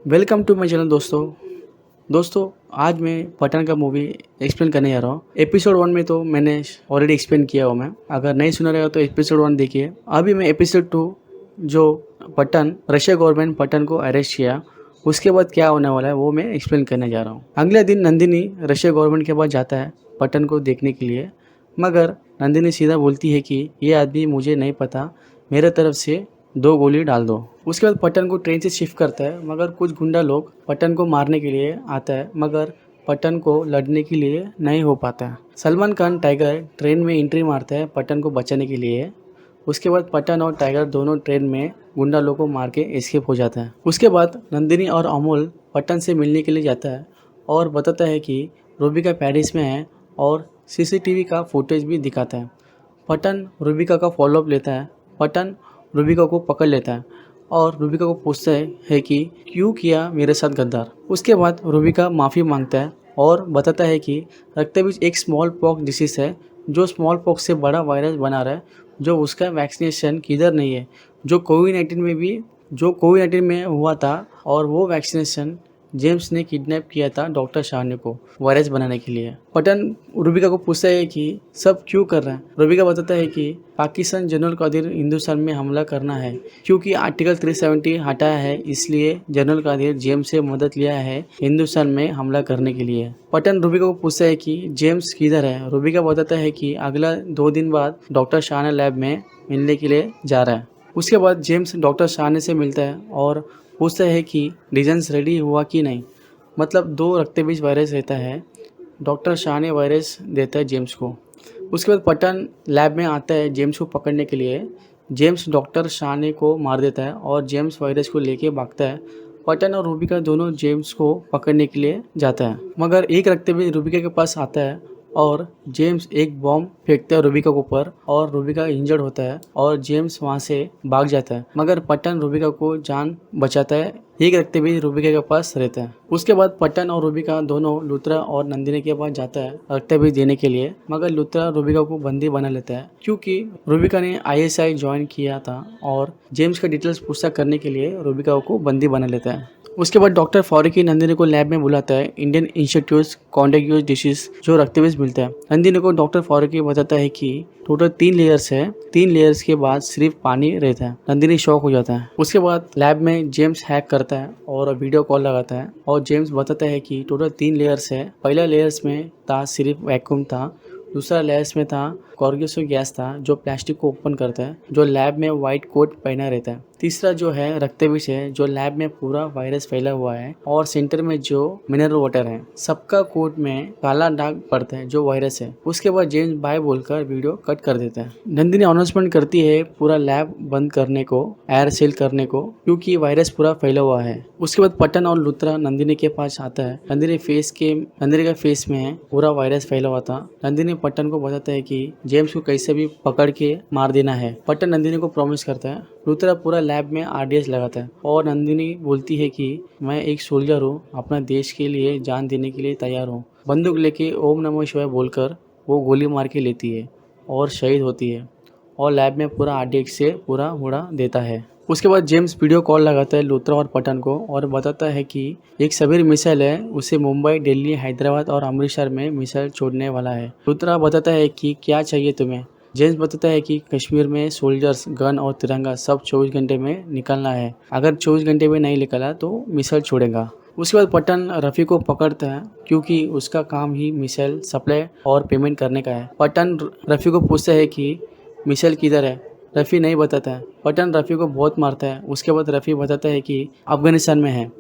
Welcome to my channel दोस्तों आज मैं पठान का मूवी एक्सप्लेन करने जा रहा हूँ। एपिसोड 1 में तो मैंने ऑलरेडी एक्सप्लेन किया हूँ। मैं अगर नहीं सुना रहेगा तो एपिसोड 1 देखिए। अभी मैं एपिसोड 2 जो पठान रशिया गवर्नमेंट पठान को अरेस्ट किया उसके बाद क्या होने वाला है वो मैं एक्सप्लेन करने जा रहा हूँ। अगले दिन नंदिनी रशिया गवर्नमेंट के पास जाता है पठान को देखने के लिए, मगर नंदिनी सीधा बोलती है कि ये आदमी मुझे नहीं पता, मेरे तरफ से 2 गोली डाल दो। उसके बाद पठान को ट्रेन से शिफ्ट करता है, मगर कुछ गुंडा लोग पठान को मारने के लिए आता है, मगर पठान को लड़ने के लिए नहीं हो पाता है। सलमान खान टाइगर ट्रेन में एंट्री मारता है पठान को बचाने के लिए। उसके बाद पठान और टाइगर दोनों ट्रेन में गुंडा लोग को मार के एस्केप हो जाता है। उसके बाद नंदिनी और अमोल पठान से मिलने के लिए जाता है और बताता है कि रूबिका पेरिस में है और सीसीटीवी का फुटेज भी दिखाता है। पठान रूबिका का फॉलोअप लेता है। पठान रूबिका को पकड़ लेता है और रूबिका को पूछता है कि क्यों किया मेरे साथ गद्दार। उसके बाद रूबिका माफ़ी मांगता है और बताता है कि रक्तबीज एक स्मॉल पॉक्स डिसीज है जो स्मॉल पॉक्स से बड़ा वायरस बना रहा है, जो उसका वैक्सीनेशन किधर नहीं है, जो कोविड-19 में हुआ था और वो वैक्सीनेशन जेम्स ने किडनैप किया था डॉक्टर शाहने को वायरस बनाने के लिए। पठान रूबिका को पूछता है कि सब क्यों कर रहा है। रूबिका बताता है कि पाकिस्तान जनरल कादिर हिंदुस्तान में हमला करना है क्योंकि आर्टिकल 370 हटाया है, इसलिए जनरल कादिर जेम्स से मदद लिया है हिंदुस्तान में हमला करने के लिए। पठान रूबिका को पूछता है कि जेम्स किधर है। रूबिका बताता है कि अगला 2 दिन बाद डॉक्टर शाहने लैब में मिलने के लिए जा रहा है। उसके बाद जेम्स डॉक्टर शाहने से मिलता है और पूछता है कि रीजन्स रेडी हुआ कि नहीं, मतलब 2 रक्तबीज वायरस रहता है। डॉक्टर शाह ने वायरस देता है जेम्स को। उसके बाद पठान लैब में आता है जेम्स को पकड़ने के लिए। जेम्स डॉक्टर शाह ने को मार देता है और जेम्स वायरस को लेके भागता है। पठान और रूबिका दोनों जेम्स को पकड़ने के लिए जाता है, मगर एक रक्तबीज रूबिका के पास आता है और जेम्स एक बॉम्ब फेंकता है रूबिका के ऊपर और रूबिका इंजर्ड होता है और जेम्स वहां से भाग जाता है, मगर पठान रूबिका को जान बचाता है। एक रक्तबीज रूबिका के पास रहता है। उसके बाद पठान और रूबिका दोनों लुत्रा और नंदिनी के पास जाता है रक्तबीज देने के लिए, मगर लुत्रा रूबिका को बंदी बना लेता है क्योंकि रूबिका ने ISI ज्वाइन किया था और जेम्स का डिटेल्स पूछताछ करने के लिए रूबिका को बंदी बना लेता है। उसके बाद डॉक्टर फारूकी नंदिनी को लैब में बुलाता है इंडियन इंस्टीट्यूट कॉन्टेगियस डिसीज जो रक्तबीज मिलता है। नंदिनी को डॉक्टर फारूकी बताता है कि टोटल 3 लेयर्स है, 3 लेयर्स के बाद सिर्फ पानी रहता है। नंदिनी शॉक हो जाता है। उसके बाद लैब में जेम्स हैक करता है और वीडियो कॉल लगाता है और जेम्स बताता है कि टोटल 3 लेयर्स है। पहला लेयर्स में था सिर्फ वैक्यूम था, दूसरा लेयर्स में था कॉर्गेसो गैस था जो प्लास्टिक को ओपन करता है, जो लैब में व्हाइट कोट पहना रहता है। तीसरा जो है रक्तबीज है जो लैब में पूरा वायरस फैला हुआ है और सेंटर में जो मिनरल वाटर है। सबका कोट में काला दाग पड़ता है जो वायरस है। उसके बाद जेम्स बाय बोलकर वीडियो कट कर देता है। नंदिनी अनाउंसमेंट करती है पूरा लैब बंद करने को, एयर सील करने को, क्योंकि वायरस पूरा फैला हुआ है। उसके बाद पठान और लुत्रा नंदिनी के पास आता है। नंदिनी का फेस में पूरा वायरस फैला हुआ था। नंदिनी पठान को बताता है कि जेम्स को कैसे भी पकड़ के मार देना है। पठान नंदिनी को प्रॉमिस करता है। लुत्रा पूरा लैब में RDS लगाता है और नंदिनी बोलती है कि मैं एक सोल्जर हूँ, अपना देश के लिए जान देने के लिए तैयार हूँ। बंदूक लेके ओम नमः शिवाय बोलकर वो गोली मार के लेती है और शहीद होती है और लैब में पूरा RDX से पूरा उड़ा देता है। उसके बाद जेम्स वीडियो कॉल लगाता है लुत्रा और पठान को और बताता है कि एक सबीर मिसाइल है, उसे मुंबई, दिल्ली, हैदराबाद और अमृतसर में मिसाइल छोड़ने वाला है। लुत्रा बताता है कि क्या चाहिए तुम्हें। जेम्स बताता है कि कश्मीर में सोल्जर्स, गन और तिरंगा सब 24 घंटे में निकलना है, अगर 24 घंटे में नहीं निकला तो मिसाइल छोड़ेगा। उसके बाद पठान रफ़ी को पकड़ता है क्योंकि उसका काम ही मिसाइल सप्लाई और पेमेंट करने का है। पठान रफ़ी को पूछता है कि मिसाइल किधर है। रफ़ी नहीं बताता है। पठान रफ़ी को बहुत मारता है। उसके बाद रफ़ी बताता है कि अफगानिस्तान में है।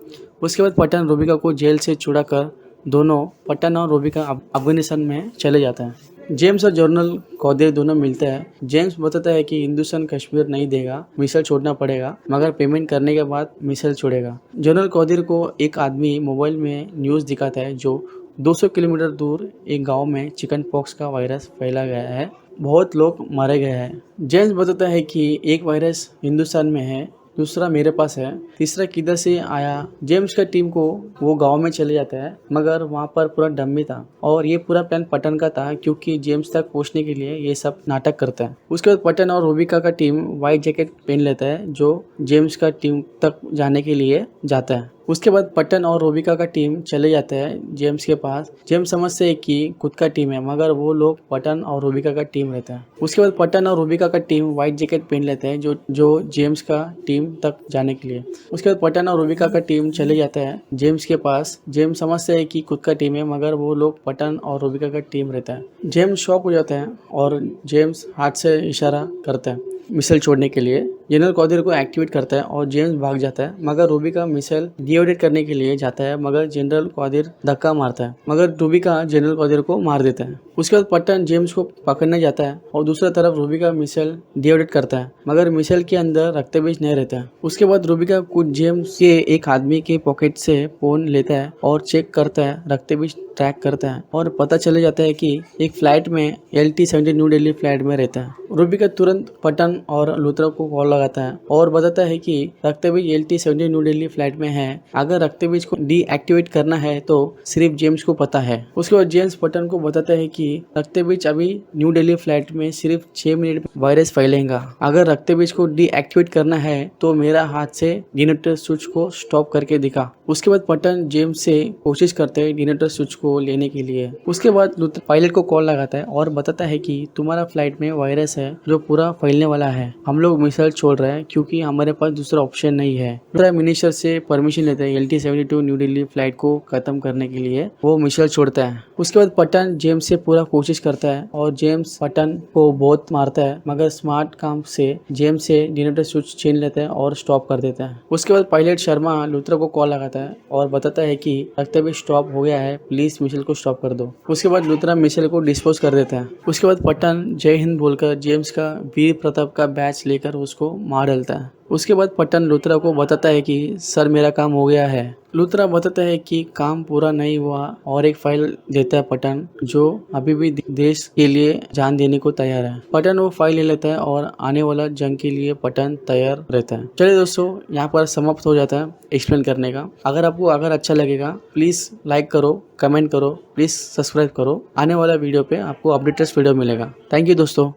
उसके बाद पठान रूबिका को जेल से छुड़ा कर दोनों पठान और रूबिका अफगानिस्तान में चले जाते हैं। जेम्स और जनरल कादिर दोनों मिलते हैं। जेम्स बताता है कि हिंदुस्तान कश्मीर नहीं देगा, मिसाइल छोड़ना पड़ेगा, मगर पेमेंट करने के बाद मिसाइल छोड़ेगा। जनरल कादिर को एक आदमी मोबाइल में न्यूज़ दिखाता है जो 200 किलोमीटर दूर एक गांव में चिकन पॉक्स का वायरस फैला गया है, बहुत लोग मारे गए हैं। जेम्स बताता है कि एक वायरस हिंदुस्तान में है, दूसरा मेरे पास है, तीसरा किधर से आया। जेम्स का टीम को वो गांव में चले जाता है, मगर वहां पर पूरा डम्मी था और ये पूरा प्लान पठान का था क्योंकि जेम्स तक पहुंचने के लिए ये सब नाटक करता है। उसके बाद पठान और रूबिका का टीम व्हाइट जैकेट पहन लेता है जो जेम्स का टीम तक जाने के लिए जाता है। उसके बाद पटन और रूबिका का टीम चले जाते हैं जेम्स के पास। जेम्स समझते हैं कि खुद का टीम है, मगर वो लोग पटन और रूबिका का टीम रहता है। उसके बाद पटन और रूबिका का टीम व्हाइट जैकेट पहन लेते हैं जो जेम्स का टीम तक जाने के लिए। उसके बाद पटन और रूबिका का टीम चले जाता है जेम्स के पास। जेम्स समझते हैं कि खुद का टीम है, मगर वो लोग पटन और रूबिका का टीम रहता है। जेम्स शॉक हो जाते हैं और जेम्स हाथ से इशारा करता है मिसाइल छोड़ने के लिए। जनरल कॉदिर को एक्टिवेट करता है और जेम्स भाग जाता है, मगर रूबिका मिसाइल डिएक्टिवेट करने के लिए जाता है, मगर जनरल कॉदिर धक्का मारता है, मगर रूबिका जनरल कॉदिर को मार देता है। उसके बाद पटन जेम्स को पकड़ने जाता है और दूसरी तरफ रूबिका मिसाइल डिएक्टिवेट करता है, मगर मिसाइल के अंदर रक्तबीज नहीं रहता है। उसके बाद रूबिका कुछ जेम्स के एक आदमी के पॉकेट से फोन लेता है और चेक करता है, रक्तबीज ट्रैक करता है और पता चले जाता है कि एक फ्लाइट में LT-70 न्यू दिल्ली फ्लाइट में रहता है। रूबिका तुरंत पटन और लूथरा को कॉल लगाता है और बताता है कि Raktabeej LT-70 new Delhi flight में है। अगर रक्तबीज को डीएक्टिवेट करना है तो सिर्फ जेम्स को पता है। उसके बाद जेम्स पटन को बताता है कि रक्तबीज अभी न्यू दिल्ली फ्लाइट में सिर्फ 6 मिनट में वायरस फैलेगा। अगर रक्तबीज को डीएक्टिवेट करना है तो मेरा हाथ से डिनेटर स्विच को स्टॉप करके दिखा। उसके बाद पटन जेम्स से कोशिश करते हैं डिनेटर स्विच को लेने के लिए। उसके बाद लूथरा पायलट को कॉल लगाता है और बताता है कि तुम्हारा फ्लाइट में वायरस है जो पूरा फैलने वाला है। हम लोग मिसाइल छोड़ रहे हैं क्योंकि हमारे पास दूसरा ऑप्शन नहीं है। लूथरा मिनिस्टर से परमिशन लेता है LT-72 न्यू दिल्ली फ्लाइट को खत्म करने के लिए। वो मिसाइल छोड़ता है। उसके बाद पटन जेम्स से पूरा कोशिश करता है और जेम्स पटन को बहुत मारता है, मगर स्मार्ट काम से जेम्स से डिनेटर स्विच छीन लेता है और स्टॉप कर देता है। उसके बाद पायलट शर्मा लूथरा को कॉल लगाता है और बताता है कि रक्तबीज स्टॉप हो गया है, प्लीज मिसाइल को स्टॉप कर दो। उसके बाद लूथरा मिसाइल को डिस्पोज कर देता है। उसके बाद पटन जय हिंद बोलकर जेम्स का वीर प्रताप का बैच लेकर उसको मार डालता है। उसके बाद पटन लूथरा को बताता है कि सर मेरा काम हो गया है। लूथरा बताता है कि काम पूरा नहीं हुआ और एक फाइल देता है पटन, जो अभी भी देश के लिए जान देने को तैयार है। पटन वो फाइल ले लेता है और आने वाला जंग के लिए पटन तैयार रहता है। चलिए दोस्तों, यहाँ पर समाप्त हो जाता है एक्सप्लेन करने का। अगर अच्छा लगेगा प्लीज लाइक करो, कमेंट करो, प्लीज सब्सक्राइब करो। आने वाला वीडियो पे आपको अपडेटेड वीडियो मिलेगा। थैंक यू दोस्तों।